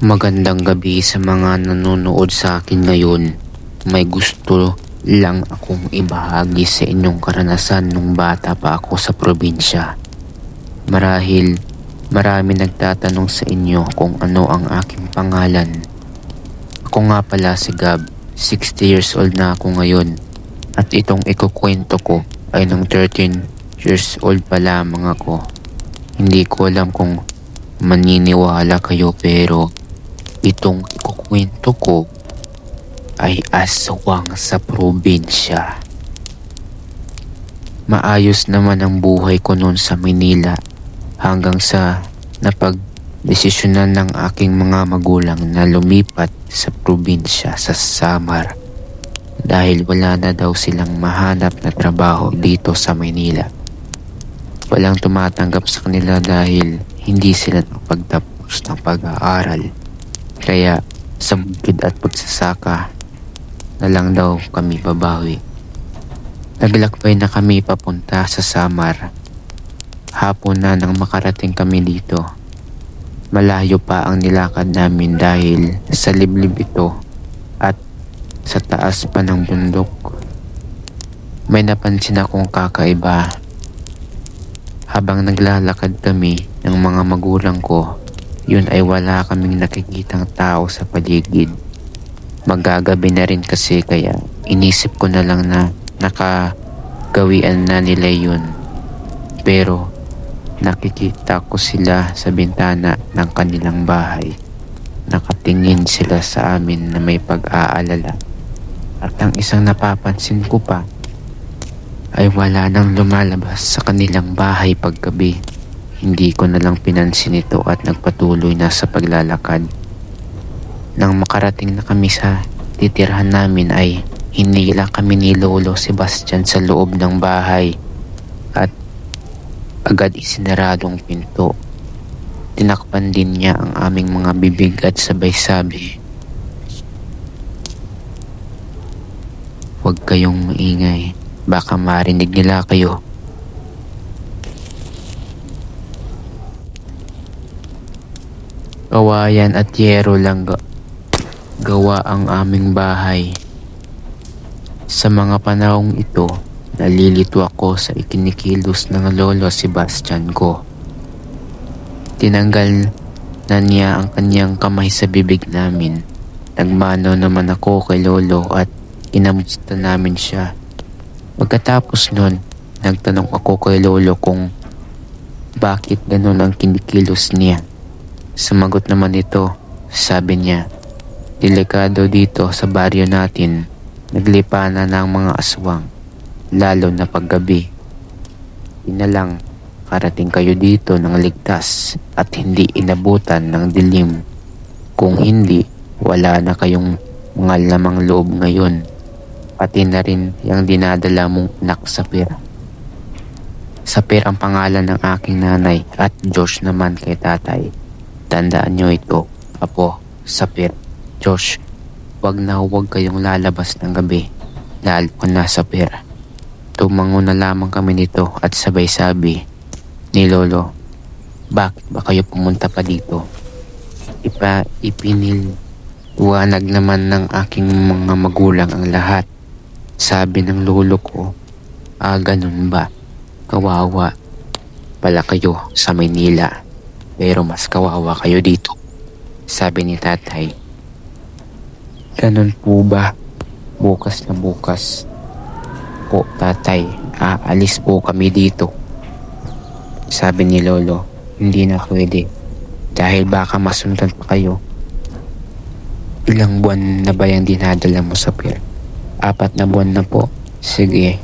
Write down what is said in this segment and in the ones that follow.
Magandang gabi sa mga nanonood sa akin ngayon. May gusto lang akong ibahagi sa inyong karanasan nung bata pa ako sa probinsya. Marahil marami nagtatanong sa inyo kung ano ang aking pangalan. Ako nga pala si Gab, 60 years old na ako ngayon. At itong ikukwento ko ay nung 13 years old pa lamang ako. Hindi ko alam kung maniniwala kayo pero itong ikukwento ko ay aswang sa probinsya. Maayos naman ang buhay ko noon sa Manila hanggang sa napagdesisyonan ng aking mga magulang na lumipat sa probinsya sa Samar dahil wala na daw silang mahanap na trabaho dito sa Manila. Walang tumatanggap sa kanila dahil hindi sila nakapagtapos ng pag-aaral. Kaya sa bukid at pagsasaka na lang daw kami babawi. Naglakbay na kami papunta sa Samar. Hapon na nang makarating kami dito. Malayo pa ang nilakad namin dahil sa liblib ito at sa taas pa ng bundok. May napansin akong kakaiba. Habang naglalakad kami ng mga magulang ko, yun ay wala kaming nakikitang tao sa paligid. Magagabi na rin kasi kaya inisip ko na lang na nakagawian na nila yun. Pero nakikita ko sila sa bintana ng kanilang bahay. Nakatingin sila sa amin na may pag-aalala. At ang isang napapansin ko pa ay wala nang lumalabas sa kanilang bahay paggabi. Hindi ko na lang pinansin ito at nagpatuloy na sa paglalakad. Nang makarating na kami sa titirhan namin ay hinila kami ni Lolo Sebastian sa loob ng bahay at agad isinaradong pinto. Tinakpan din niya ang aming mga bibig at sabay sabi, "Huwag kayong maingay, baka marinig nila kayo." Kawayan at yero lang gawa ang aming bahay. Sa mga panahong ito, nalilito ako sa ikinikilos ng Lolo Sebastian ko. Tinanggal na niya ang kanyang kamay sa bibig namin. Nagmano naman ako kay Lolo at kinamusta namin siya. Pagkatapos nun, nagtanong ako kay Lolo kung bakit ganun ang kinikilos niya. Sumagot naman ito, sabi niya, delikado dito sa baryo natin, naglipanan ng mga aswang, lalo na paggabi. Inalang karating kayo dito ng ligtas at hindi inabutan ng dilim. Kung hindi, wala na kayong mga lamang loob ngayon, pati na rin yung dinadala mong anak Sapir. Sapir ang pangalan ng aking nanay at Josh naman kay tatay. Tandaan nyo ito, Apo, Sapir, Josh, huwag kayong lalabas ng gabi, lalo na Sapir. Tumango na lamang kami nito at sabay sabi ni Lolo, bakit ba kayo pumunta pa dito? Ipiniliwanag naman ng aking mga magulang ang lahat. Sabi ng lolo ko, ganun ba? Kawawa pala kayo sa Maynila. Pero mas kawawa kayo dito, sabi ni tatay. Ganun po ba? Bukas na bukas po tatay, aalis po kami dito, sabi ni Lolo. Hindi na pwede dahil baka masundan pa kayo. Ilang buwan na ba yung dinadala mo sa pier? 4 na buwan na po. Sige,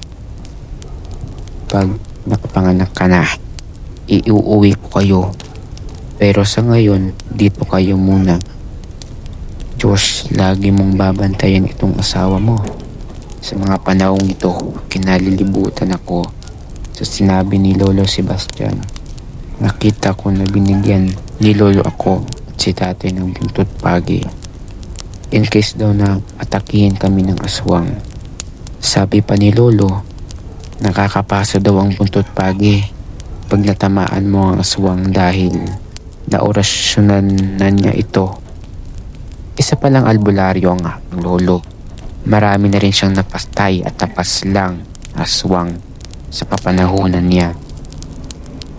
pag nakapanganak ka na, iuuwi ko kayo. Pero sa ngayon, dito kayo muna. Diyos, lagi mong babantayan itong asawa mo. Sa mga panahong ito, kinalilibutan ako sa sinabi ni Lolo Sebastian. Nakita ko na binigyan ni Lolo ako at si tatay ng buntot pagi. In case daw na atakihin kami ng aswang. Sabi pa ni Lolo, nakakapasa daw ang buntot pagi pag natamaan mo ang aswang dahil naorasyonan na niya ito palang albularyo ang aking lolo. Marami na rin siyang napastay at napaslang aswang sa papanahunan niya.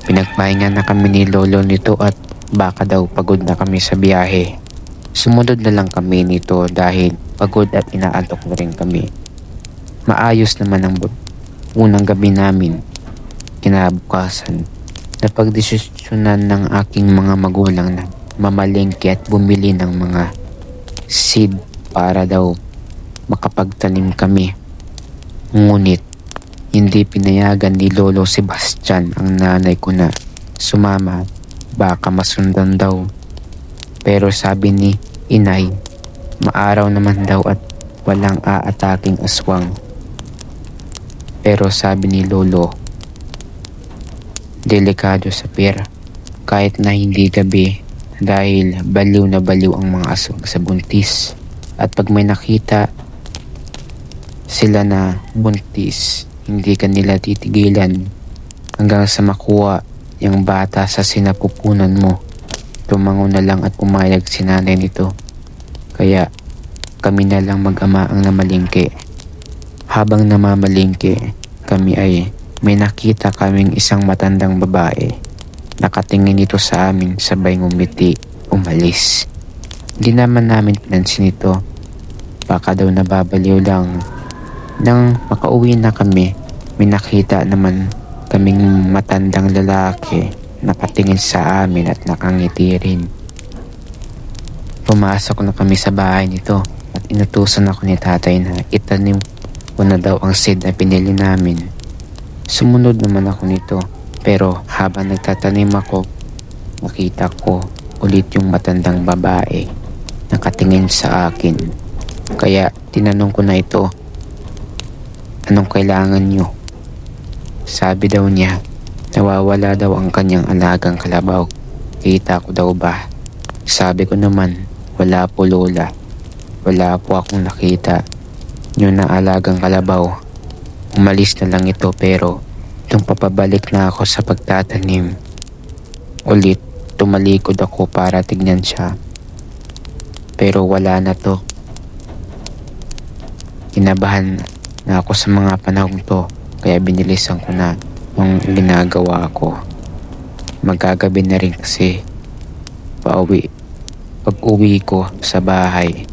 Pinagpahinga na kami ni lolo nito at baka daw pagod na kami sa biyahe. Sumunod na lang kami nito dahil pagod at inaantok na rin kami. Maayos naman ang unang gabi namin. Kinabukasan, napagdesisyonan ng aking mga magulang na mamalengke at bumili ng mga seed para daw makapagtanim kami. Ngunit hindi pinayagan ni Lolo Sebastian ang nanay ko na sumama, baka masundan daw. Pero sabi ni inay, maaraw naman daw at walang aataking aswang. Pero sabi ni Lolo, delikado sa pera kahit na hindi gabi dahil baliw na baliw ang mga aswang sa buntis. At pag may nakita sila na buntis, hindi kanila titigilan hanggang sa makuha yung bata sa sinapupunan mo. Tumango na lang at pumayag si nanay nito. Kaya kami na lang mag-ama ang namalingke. Habang namamalingke kami ay may nakita kaming isang matandang babae. Nakatingin ito sa amin, sabay ngumiti, umalis. Hindi naman namin pinansin ito. Baka daw nababaliw lang. Nang makauwi na kami, may nakita naman kaming matandang lalaki nakatingin sa amin at nakangiti rin. Pumasok na kami sa bahay nito at inutusan ako ni tatay na itanim ko na daw ang seed na pinili namin. Sumunod naman ako nito, pero habang nagtatanim ako, nakita ko ulit yung matandang babae nakatingin sa akin. Kaya tinanong ko na ito, anong kailangan nyo? Sabi daw niya, nawawala daw ang kanyang alagang kalabaw. Kita ko daw ba? Sabi ko naman, wala po lola. Wala po akong nakita yun na alagang kalabaw. Umalis na lang ito, pero nung papabalik na ako sa pagtatanim, ulit tumalikod ako para tignan siya. Pero wala na to. Kinabahan na ako sa mga panahon to, kaya binilisan ko na yung ginagawa ko. Magagabi na rin kasi pauwi. Pag uwi ko sa bahay,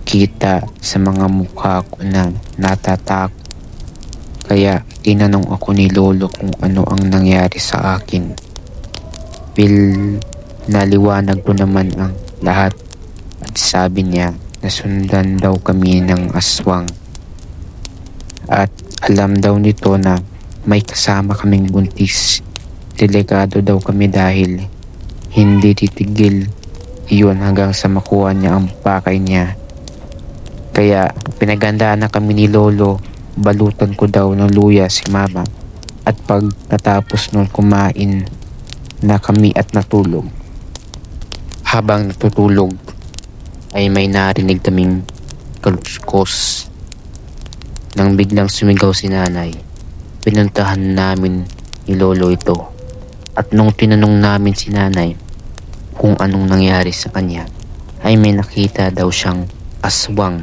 kita sa mga mukha ko na natatakot. Kaya tinanong ako ni lolo kung ano ang nangyari sa akin. Naliwanag ko naman ang lahat at sabi niya nasundan daw kami ng aswang. At alam daw nito na may kasama kaming buntis. Delikado daw kami dahil hindi titigil iyon hanggang sa makuha niya ang pakay niya. Kaya pinagandaan na kami ni lolo. Balutan ko daw ng luya si mama. At pag natapos nun kumain na kami at natulog. Habang natutulog ay may narinig kaming kaluskos. Nang biglang sumigaw si nanay, pinuntahan namin ni lolo ito. At nung tinanong namin si nanay kung anong nangyari sa kanya, ay may nakita daw siyang aswang.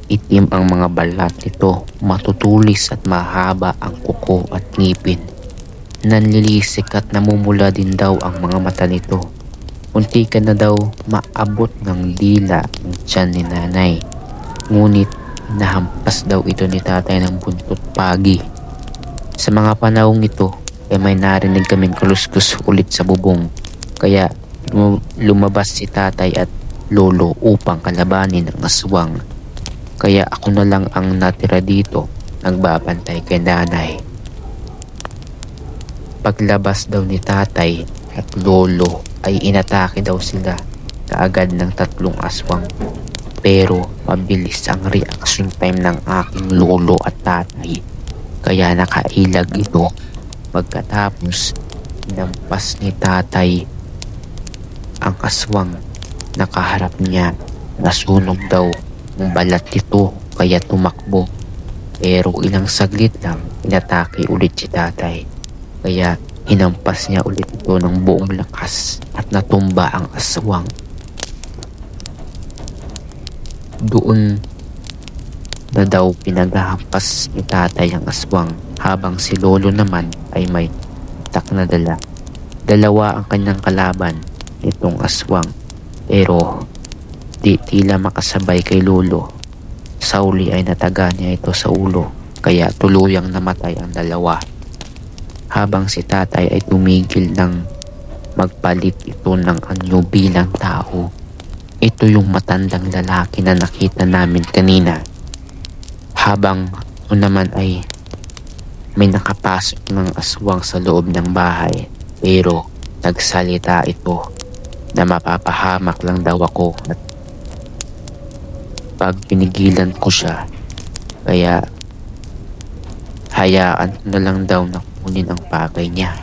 Itim ang mga balat nito, matutulis at mahaba ang kuko at ngipin. Nanlilisik at namumula din daw ang mga mata nito. Unti ka na daw maabot ng dila ng tiyan ni nanay. Ngunit nahampas daw ito ni tatay ng buntot pagi. Sa mga panahong ito ay may narinig kaming kaluskus ulit sa bubong. Kaya lumabas si tatay at lolo upang kalabanin ang aswang. Kaya ako na lang ang natira dito, nagbabantay kay nanay. Paglabas daw ni tatay at lolo ay inatake daw sila kaagad ng 3 aswang. Pero mabilis ang reaction time ng aking lolo at tatay. Kaya nakailag ito. Pagkatapos nampas ni tatay ang aswang, nakaharap niya, nasunog daw ang balat nito kaya tumakbo. Pero ilang saglit lang inatake ulit si tatay. Kaya hinampas niya ulit ito ng buong lakas at natumba ang aswang. Doon na daw pinaghahampas ni tatay ang aswang habang si lolo naman ay may tak na dala. Dalawa ang kanyang kalaban nitong aswang pero tila makasabay kay lolo. Sa uli ay nataga niya ito sa ulo kaya tuluyang namatay ang dalawa. Habang si tatay ay tumigil ng magpalit ito ng anyo bilang tao. Ito yung matandang lalaki na nakita namin kanina. Habang ito naman ay may nakapasok ng aswang sa loob ng bahay pero nagsalita ito na mapapahamak lang daw ako at pag pinigilan ko siya kaya hayaan ko na lang daw na kunin ang pakay niya.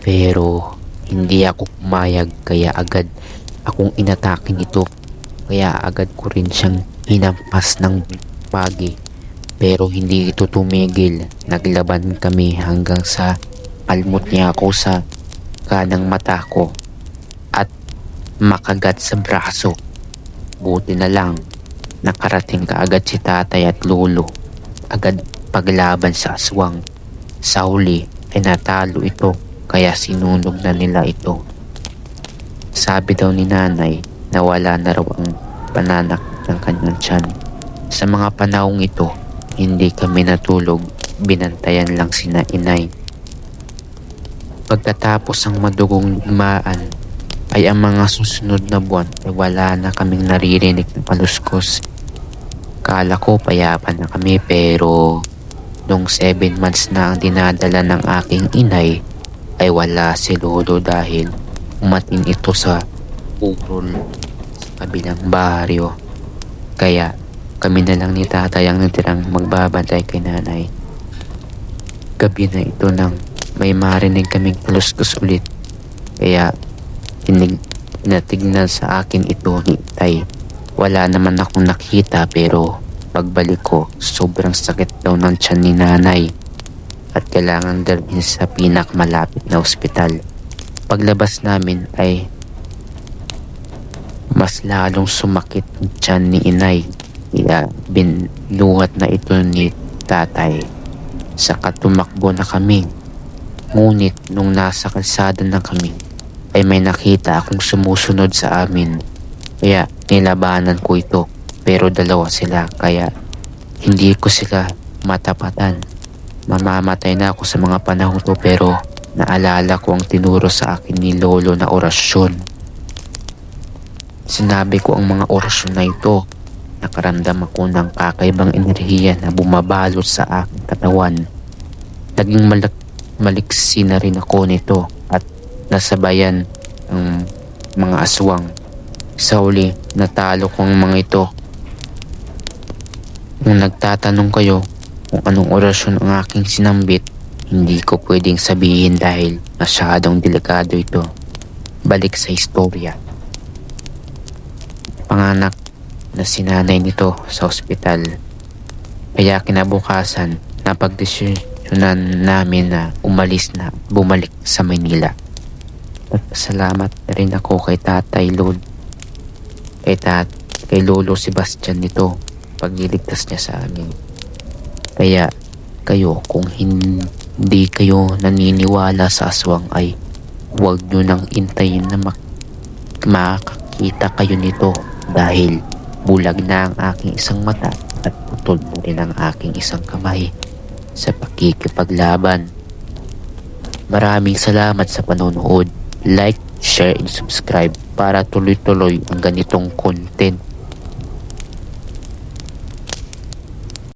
Pero hindi ako pumayag kaya agad akong inatake nito kaya agad ko rin siyang hinampas ng pagi pero hindi ito tumigil. Naglaban kami hanggang sa palmot niya ako sa kanang mata ko at makagat sa braso. Buti na lang nakarating kaagad si tatay at lolo. Agad paglaban sa aswang. Sa huli ay natalo ito kaya sinunog na nila ito. Sabi daw ni nanay na wala na raw ang pananak ng kanyang tiyan. Sa mga panahong ito, hindi kami natulog, binantayan lang sina inay. Pagkatapos ang madugong digmaan ay ang mga susunod na buwan ay wala na kaming naririnig ng paluskos. Kala ko payapa na kami pero nung 7 months na ang dinadala ng aking inay ay wala si lolo dahil umatin ito sa urol sa kabilang baryo. Kaya kami na lang ni tatay ang natirang magbabantay kay nanay. Gabi na ito nang may marinig kaming paluskos ulit. Kaya tinatignan sa akin ito ni Tay. Wala naman akong nakita pero pagbalik ko sobrang sakit daw ng tiyan ni nanay at kailangan dalhin sa pinakamalapit na ospital. Paglabas namin ay mas lalong sumakit ang tiyan ni inay kaya binuhat na ito ni tatay. Saka tumakbo na kami. Ngunit nung nasa kalsada na kami ay may nakita akong sumusunod sa amin. Kaya nilabanan ko ito pero dalawa sila kaya hindi ko sila matapatan. Mamamatay na ako sa mga panahon to pero naalala ko ang tinuro sa akin ni lolo na orasyon. Sinabi ko ang mga orasyon na ito. Nakaramdam ako ng kakaibang enerhiya na bumabalot sa aking katawan. Naging maliksi na rin ako nito at nasabayan ang mga aswang. Sa huli, natalo ko ang mga ito. Kung nagtatanong kayo kung anong orasyon ang aking sinambit, hindi ko pwedeng sabihin dahil masyadong delikado ito. Balik sa istorya. Panganak na si nanay nito sa ospital. Kaya kinabukasan, napagdesisyonan namin na bumalik sa Maynila. Nagpasalamat na rin ako kay Tatay Lord, kay Lolo Sebastian nito pagliligtas niya sa amin. Kaya kayo kung hindi kayo naniniwala sa aswang ay huwag nyo nang intayin na makakita kayo nito dahil bulag na ang aking isang mata at putol na rin ang aking isang kamay sa pakikipaglaban. Maraming salamat sa panonood. Like, share, and subscribe para tuloy-tuloy ang ganitong content